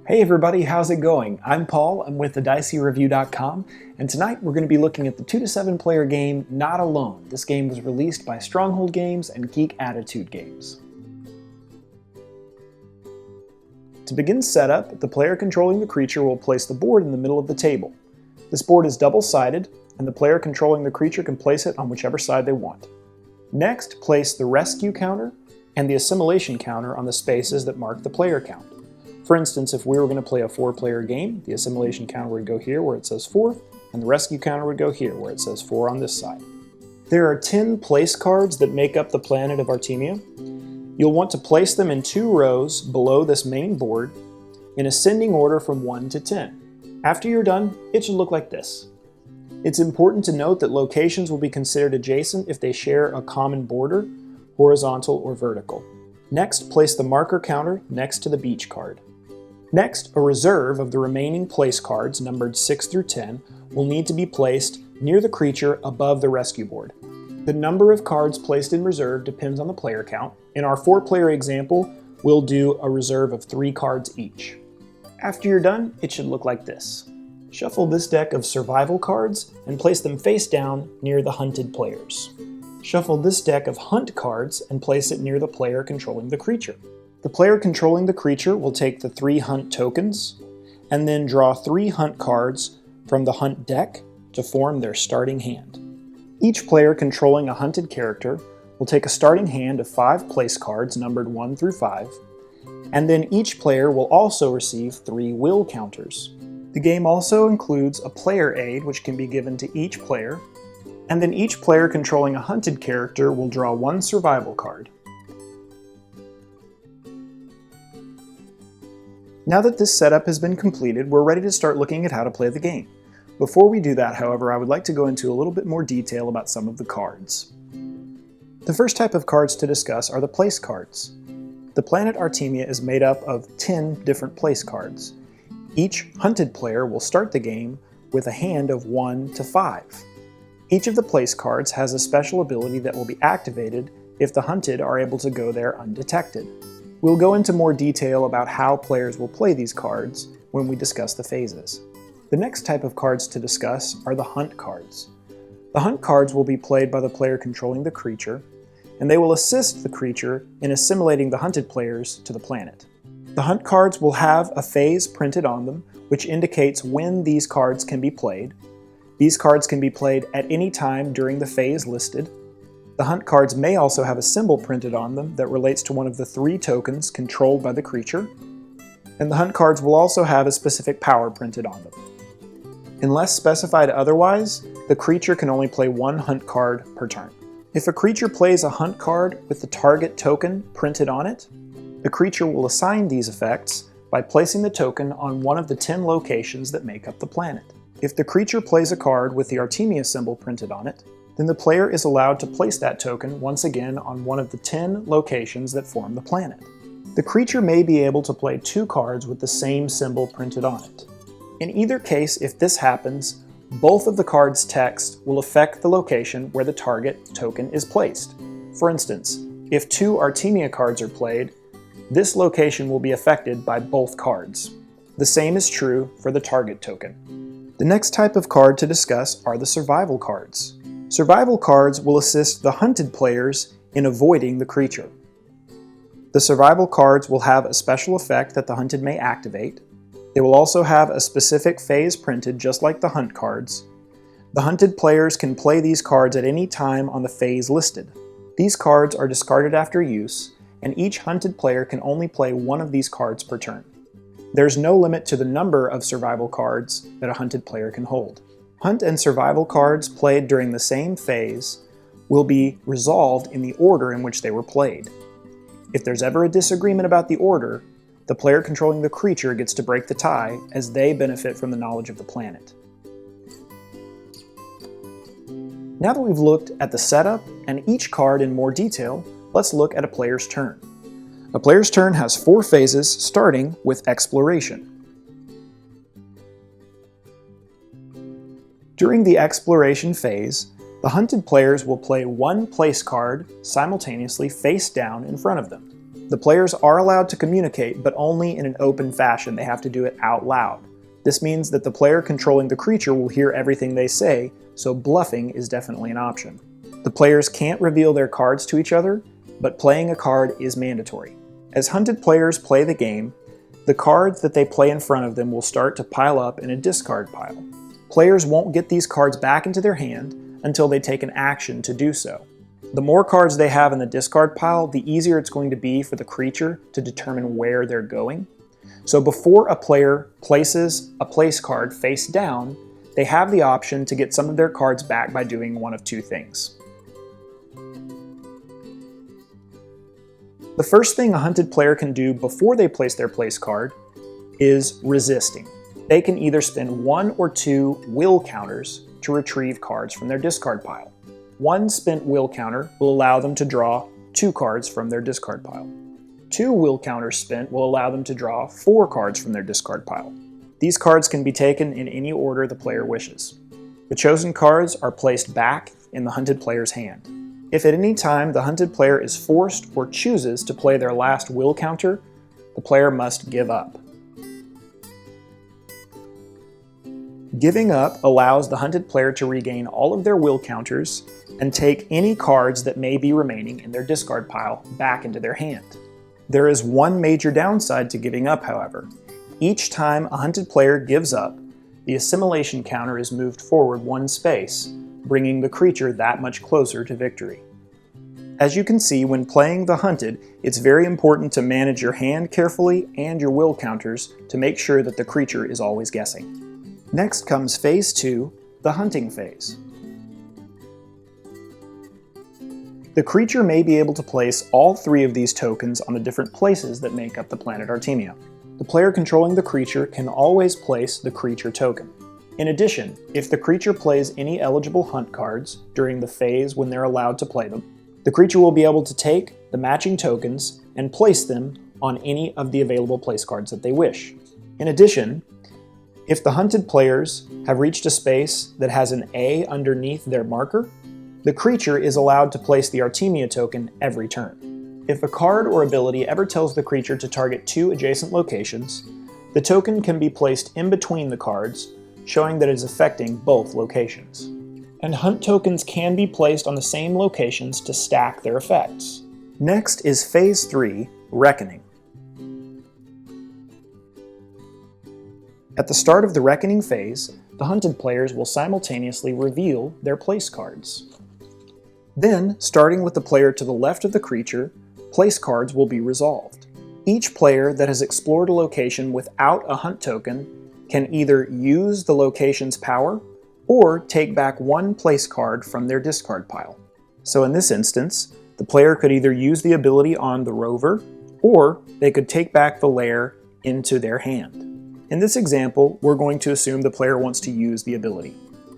Hey everybody, how's it going? I'm Paul, I'm with the DiceyReview.com, and tonight we're going to be looking at the 2 to 7 player game Not Alone. This game was released by Stronghold Games and Geek Attitude Games. To begin setup, the player controlling the creature will place the board in the middle of the table. This board is double-sided, and the player controlling the creature can place it on whichever side they want. Next, place the rescue counter and the assimilation counter on the spaces that mark the player count. For instance, if we were going to play a 4-player game, the assimilation counter would go here where it says 4, and the rescue counter would go here where it says 4 on this side. There are 10 place cards that make up the planet of Artemia. You'll want to place them in 2 rows below this main board in ascending order from 1 to 10. After you're done, it should look like this. It's important to note that locations will be considered adjacent if they share a common border, horizontal or vertical. Next, place the marker counter next to the beach card. Next, a reserve of the remaining place cards, numbered 6 through 10, will need to be placed near the creature above the rescue board. The number of cards placed in reserve depends on the player count. In our 4-player example, we'll do a reserve of 3 cards each. After you're done, it should look like this. Shuffle this deck of survival cards and place them face down near the hunted players. Shuffle this deck of hunt cards and place it near the player controlling the creature. The player controlling the creature will take the 3 hunt tokens and then draw 3 hunt cards from the hunt deck to form their starting hand. Each player controlling a hunted character will take a starting hand of 5 place cards numbered 1 through 5, and then each player will also receive 3 will counters. The game also includes a player aid which can be given to each player, and then each player controlling a hunted character will draw 1 survival card. Now that this setup has been completed, we're ready to start looking at how to play the game. Before we do that, however, I would like to go into a little bit more detail about some of the cards. The first type of cards to discuss are the place cards. The planet Artemia is made up of 10 different place cards. Each hunted player will start the game with a hand of 1 to 5. Each of the place cards has a special ability that will be activated if the hunted are able to go there undetected. We'll go into more detail about how players will play these cards when we discuss the phases. The next type of cards to discuss are the hunt cards. The hunt cards will be played by the player controlling the creature, and they will assist the creature in assimilating the hunted players to the planet. The hunt cards will have a phase printed on them, which indicates when these cards can be played. These cards can be played at any time during the phase listed. The hunt cards may also have a symbol printed on them that relates to one of the 3 tokens controlled by the creature, and the hunt cards will also have a specific power printed on them. Unless specified otherwise, the creature can only play 1 hunt card per turn. If a creature plays a hunt card with the target token printed on it, the creature will assign these effects by placing the token on one of the 10 locations that make up the planet. If the creature plays a card with the Artemia symbol printed on it, then the player is allowed to place that token once again on one of the 10 locations that form the planet. The creature may be able to play 2 cards with the same symbol printed on it. In either case, if this happens, both of the cards' text will affect the location where the target token is placed. For instance, if 2 Artemia cards are played, this location will be affected by both cards. The same is true for the target token. The next type of card to discuss are the survival cards. Survival cards will assist the hunted players in avoiding the creature. The survival cards will have a special effect that the hunted may activate. They will also have a specific phase printed just like the hunt cards. The hunted players can play these cards at any time on the phase listed. These cards are discarded after use, and each hunted player can only play 1 of these cards per turn. There's no limit to the number of survival cards that a hunted player can hold. Hunt and survival cards played during the same phase will be resolved in the order in which they were played. If there's ever a disagreement about the order, the player controlling the creature gets to break the tie as they benefit from the knowledge of the planet. Now that we've looked at the setup and each card in more detail, let's look at a player's turn. A player's turn has 4 phases, starting with exploration. During the exploration phase, the hunted players will play 1 place card simultaneously face down in front of them. The players are allowed to communicate, but only in an open fashion. They have to do it out loud. This means that the player controlling the creature will hear everything they say, so bluffing is definitely an option. The players can't reveal their cards to each other, but playing a card is mandatory. As hunted players play the game, the cards that they play in front of them will start to pile up in a discard pile. Players won't get these cards back into their hand until they take an action to do so. The more cards they have in the discard pile, the easier it's going to be for the creature to determine where they're going. So before a player places a place card face down, they have the option to get some of their cards back by doing one of two things. The first thing a hunted player can do before they place their place card is resisting. They can either spend 1 or 2 will counters to retrieve cards from their discard pile. One spent will counter will allow them to draw 2 cards from their discard pile. 2 will counters spent will allow them to draw 4 cards from their discard pile. These cards can be taken in any order the player wishes. The chosen cards are placed back in the hunted player's hand. If at any time the hunted player is forced or chooses to play their last will counter, the player must give up. Giving up allows the hunted player to regain all of their will counters and take any cards that may be remaining in their discard pile back into their hand. There is one major downside to giving up, however. Each time a hunted player gives up, the assimilation counter is moved forward 1 space, bringing the creature that much closer to victory. As you can see, when playing the hunted, it's very important to manage your hand carefully and your will counters to make sure that the creature is always guessing. Next comes Phase 2, the hunting phase. The creature may be able to place all 3 of these tokens on the different places that make up the planet Artemia. The player controlling the creature can always place the creature token. In addition, if the creature plays any eligible hunt cards during the phase when they're allowed to play them, the creature will be able to take the matching tokens and place them on any of the available place cards that they wish. In addition, if the hunted players have reached a space that has an A underneath their marker, the creature is allowed to place the Artemia token every turn. If a card or ability ever tells the creature to target 2 adjacent locations, the token can be placed in between the cards, showing that it is affecting both locations. And hunt tokens can be placed on the same locations to stack their effects. Next is Phase 3, Reckoning. At the start of the Reckoning phase, the hunted players will simultaneously reveal their place cards. Then, starting with the player to the left of the creature, place cards will be resolved. Each player that has explored a location without a hunt token can either use the location's power or take back 1 place card from their discard pile. So in this instance, the player could either use the ability on the rover, or they could take back the lair into their hand. In this example, we're going to assume the player wants to use the ability.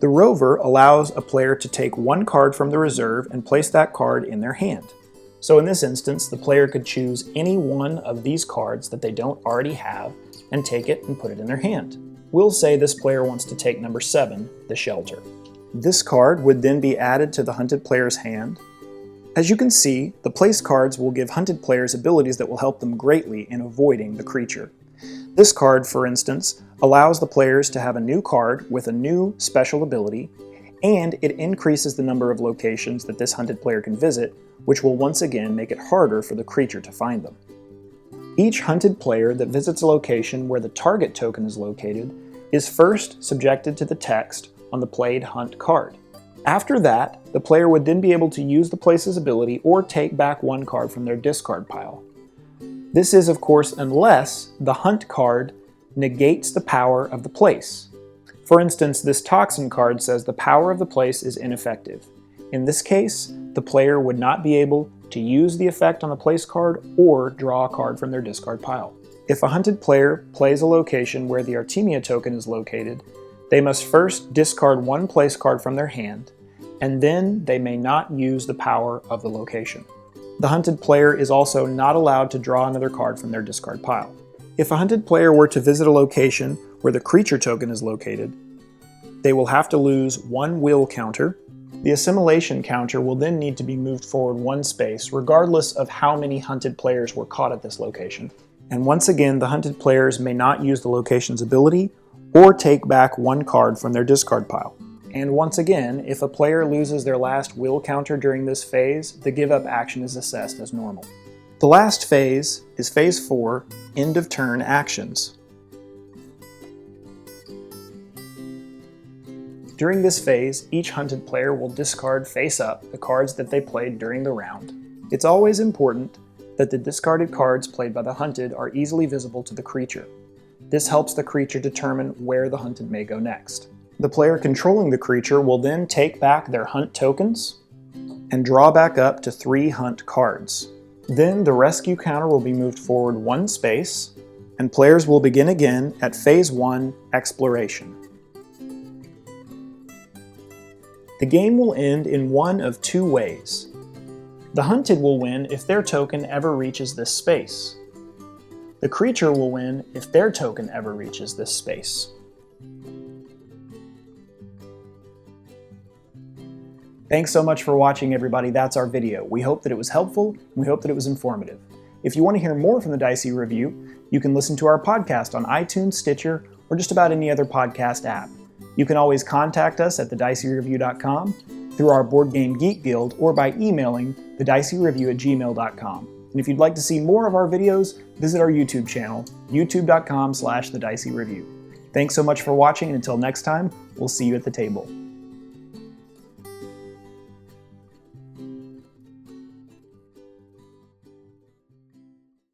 The rover allows a player to take 1 card from the reserve and place that card in their hand. So in this instance, the player could choose any one of these cards that they don't already have and take it and put it in their hand. We'll say this player wants to take number 7, the shelter. This card would then be added to the hunted player's hand. As you can see, the place cards will give hunted players abilities that will help them greatly in avoiding the creature. This card, for instance, allows the players to have a new card with a new special ability, and it increases the number of locations that this hunted player can visit, which will once again make it harder for the creature to find them. Each hunted player that visits a location where the target token is located is first subjected to the text on the played hunt card. After that, the player would then be able to use the place's ability or take back 1 card from their discard pile. This is, of course, unless the hunt card negates the power of the place. For instance, this toxin card says the power of the place is ineffective. In this case, the player would not be able to use the effect on the place card or draw a card from their discard pile. If a hunted player plays a location where the Artemia token is located, they must first discard 1 place card from their hand, and then they may not use the power of the location. The hunted player is also not allowed to draw another card from their discard pile. If a hunted player were to visit a location where the creature token is located, they will have to lose 1 will counter The assimilation counter will then need to be moved forward one space, regardless of how many hunted players were caught at this location. And once again, the hunted players may not use the location's ability or take back one card from their discard pile. And once again, if a player loses their last will counter during this phase, the give up action is assessed as normal. The last phase is Phase 4, End of Turn Actions. During this phase, each hunted player will discard face up the cards that they played during the round. It's always important that the discarded cards played by the hunted are easily visible to the creature. This helps the creature determine where the hunted may go next. The player controlling the creature will then take back their hunt tokens and draw back up to 3 hunt cards. Then the rescue counter will be moved forward one space, and players will begin again at Phase 1, Exploration. The game will end in one of 2 ways. The hunted will win if their token ever reaches this space. The creature will win if their token ever reaches this space. Thanks so much for watching, everybody. That's our video. We hope that it was helpful, and we hope that it was informative. If you want to hear more from the Dicey Review, you can listen to our podcast on iTunes, Stitcher, or just about any other podcast app. You can always contact us at thediceyreview.com, through our Board Game Geek Guild, or by emailing thediceyreview@gmail.com. And if you'd like to see more of our videos, visit our YouTube channel, youtube.com/thediceyreview. Thanks so much for watching, and until next time, we'll see you at the table.